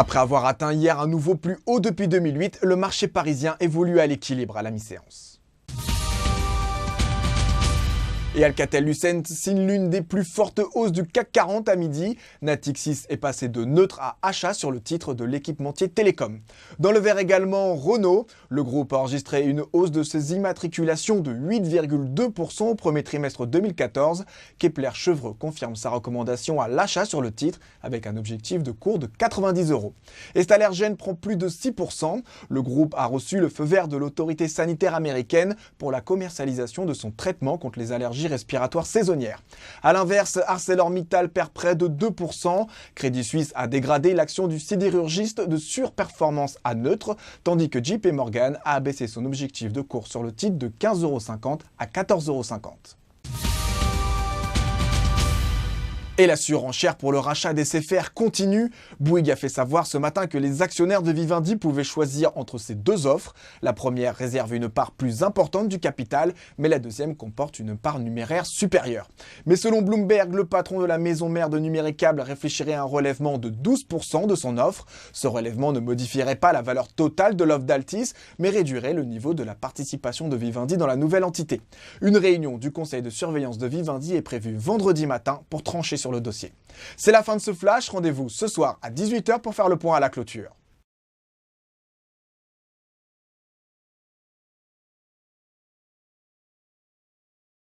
Après avoir atteint hier un nouveau plus haut depuis 2008, le marché parisien évolue à l'équilibre à la mi-séance. Et Alcatel-Lucent signe l'une des plus fortes hausses du CAC 40 à midi. Natixis est passé de neutre à achat sur le titre de l'équipementier télécom. Dans le vert également, Renault. Le groupe a enregistré une hausse de ses immatriculations de 8,2% au premier trimestre 2014. Kepler-Chevreux confirme sa recommandation à l'achat sur le titre avec un objectif de cours de 90 €. Et Stalergen prend plus de 6%. Le groupe a reçu le feu vert de l'autorité sanitaire américaine pour la commercialisation de son traitement contre les allergies respiratoire saisonnière. A l'inverse, ArcelorMittal perd près de 2%. Crédit Suisse a dégradé l'action du sidérurgiste de surperformance à neutre, tandis que JP Morgan a abaissé son objectif de cours sur le titre de 15,50 € à 14,50 €. Et la surenchère pour le rachat des SFR continue. Bouygues a fait savoir ce matin que les actionnaires de Vivendi pouvaient choisir entre ces deux offres. La première réserve une part plus importante du capital, mais la deuxième comporte une part numéraire supérieure. Mais selon Bloomberg, le patron de la maison mère de Numéricable réfléchirait à un relèvement de 12% de son offre. Ce relèvement ne modifierait pas la valeur totale de l'offre d'Altis, mais réduirait le niveau de la participation de Vivendi dans la nouvelle entité. Une réunion du conseil de surveillance de Vivendi est prévue vendredi matin pour trancher sur le dossier. C'est la fin de ce flash, rendez-vous ce soir à 18 h pour faire le point à la clôture.